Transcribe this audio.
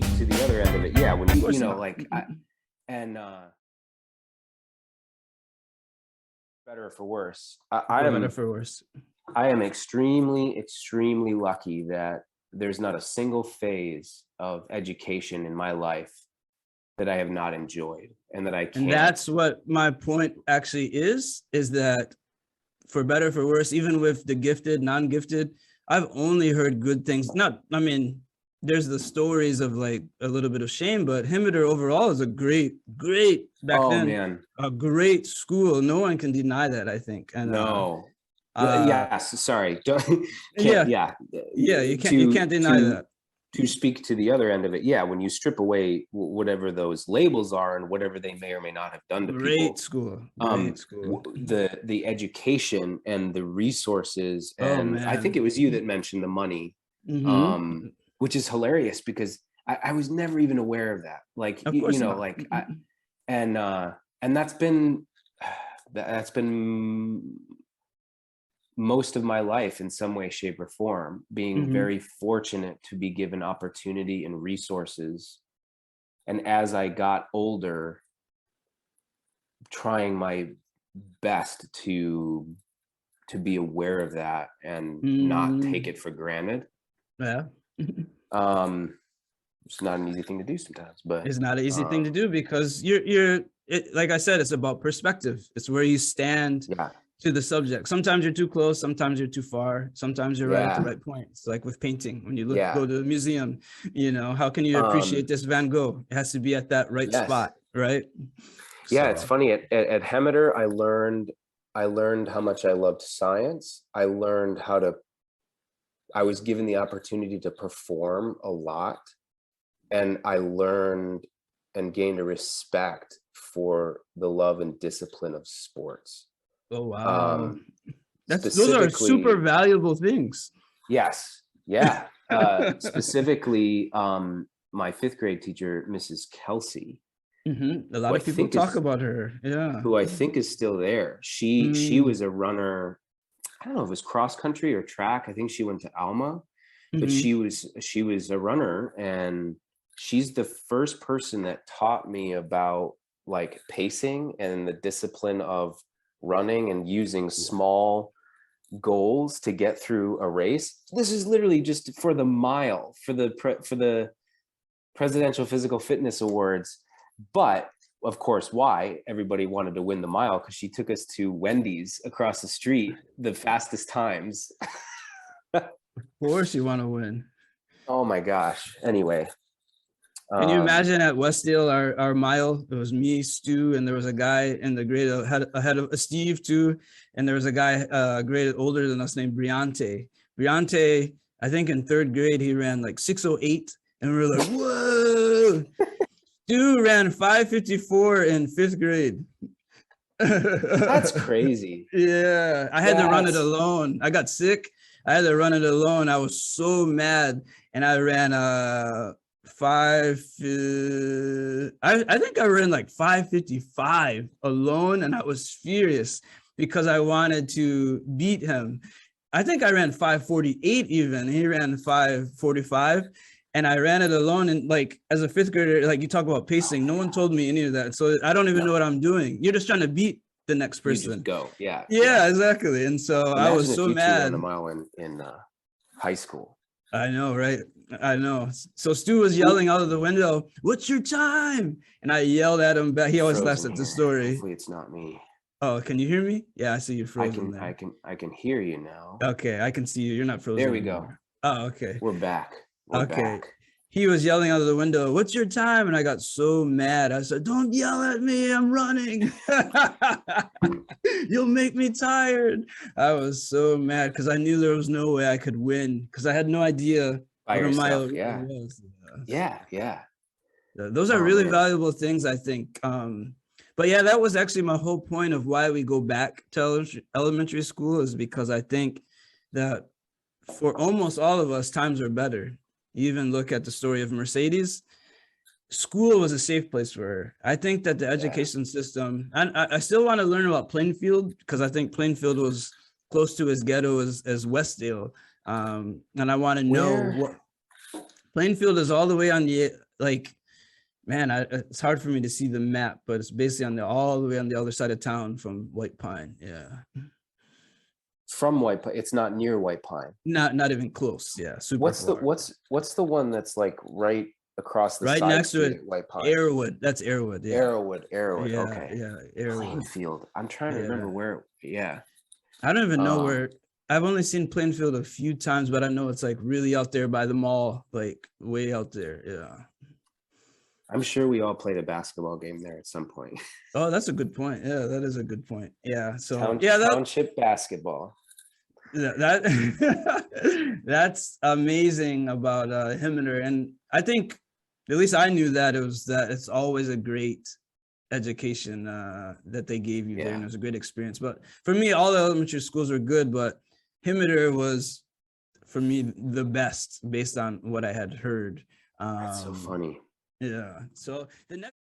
speak to the other end of it. Yeah, when Of you course know, not. like, and better or for worse, For better, for worse. I am extremely, extremely lucky that there's not a single phase of education in my life that I have not enjoyed and that I And can't. that's what my point actually is that for better, for worse, even with the gifted, non-gifted, I've only heard good things. I mean, there's the stories of like a little bit of shame, but Himiter overall is a great, back Oh then, man, a great school. No one can deny that, I think. And no. uh, Yes, sorry. Can't, yeah, yeah. yeah, you can't deny To that. to speak to the other end of it, yeah, when you strip away whatever those labels are and whatever they may or may not have done to Great people, school, great school. the education and the resources, Oh and I think man. it was you that mentioned the money, Mm-hmm. which is hilarious because I was never even aware of that. Like Of course not. like and that's been that's been most of my life in some way, shape, or form, being Mm-hmm. very fortunate to be given opportunity and resources. And as I got older, trying my best to be aware of that and not take Mm, it for granted. yeah. Um, it's not an easy thing to do sometimes, but It's not an easy thing to do because like I said, it's about perspective. It's where you stand yeah, to the subject. Sometimes you're too close, sometimes you're too far, sometimes you're right at the yeah, right point. It's like with painting. When you yeah. go to a museum, how can you appreciate Um, this Van Gogh? It has to be at that right yes. spot, right? Yeah, it's So, funny. At Hemmeter, I learned how much I loved science. I was given the opportunity to perform a lot, and I learned and gained a respect for the love and discipline of sports. oh wow. Um, Those are super specifically, valuable things. yes, yeah. Specifically, my fifth grade teacher, Mrs. Kelsey, A who lot I of people think talk is about her. Yeah. who I think is still there. She Mm, was a runner. I don't know if it was cross country or track. I think she went to Alma, but mhm. she was a runner, and she's the first person that taught me about like pacing and the discipline of running and using small goals to get through a race. This is literally just for the mile, for the Presidential Physical Fitness Awards. But of course, why everybody wanted to win the mile, because she took us to Wendy's across the street, the fastest times. Of course you want to win. Oh my gosh. Anyway, Can you um, imagine at Westdale, our mile, it was me, Stu, and there was a guy in the grade ahead of Steve too. And there was a guy grade older than us named Briante. Briante, I think in third grade, he ran like 6:08. And we were like, whoa. Stu ran 5:54 in fifth grade. that's crazy. Yeah, I had to run it That's alone. I got sick. I had to run it alone. I was so mad, and I ran five. I think I ran like 5:55 alone, and I was furious because I wanted to beat him. I think I ran 5:48 even. He ran 5:45. And I ran it alone. And like as a fifth grader, like you talk about oh pacing, my no one God. told me any of that. So I don't even No, know what I'm doing. You're just trying to beat the next you just person. go. Yeah, Yeah, yeah. exactly. And so I Imagine was if so you two ran the mad. mile in high school. I know, right? I know. So Stu was Ooh, yelling out of the window, "What's your time?" And I yelled at him back. He always laughs frozen at the here. story. Hopefully it's not me. Oh, can you hear me? Yeah, I see you're I frozen can I there. can I can hear you now. Okay, I can see you. You're not There frozen we go. anymore. Oh, okay. We're back. We're Okay. back. He was yelling out of the window, "What's your time?" And I got so mad. I said, "Don't yell at me. I'm running. You'll make me tired." I was so mad because I knew there was no way I could win because I had no idea By what a mile yourself. really Yeah. was. Yeah. Yeah. Those are Oh really man. valuable things, I think. But yeah, that was actually my whole point of why we go back to elementary school is because I think that for almost all of us, times are better. You even look at the story of Mercedes. School was a safe place for her. I think that the Yeah. education system, and I still want to learn about Plainfield because I think Plainfield was close to as ghetto as Westdale. And I want to know Where what Plainfield is all the way on the like, man, it's hard for me to see the map, but it's basically on all the way on the other side of town from White Pine. Yeah. From White Pine. It's not near White Pine. Not even close. Yeah, super far. What's the one that's like right across the Right side next to street it, at White Pine? Arrowwood. That's Arrowwood. Yeah. Arrowwood. Yeah. Okay. Yeah. Arrowwood. Plainfield. I'm trying to Yeah. remember where. Yeah. I don't even know where. I've only seen Plainfield a few times, but I know it's like really out there by the mall, like way out there. Yeah. I'm sure we all played a basketball game there at some point. Oh, that's a good point. Yeah, that is a good point. Yeah. So Township basketball. That that's amazing about Himmeter, and I think at least I knew that it's always a great education that they gave you there, and it was a great experience. But for me, all the elementary schools were good, but Himmeter was for me the best based on what I had heard. That's so funny. Yeah. So the next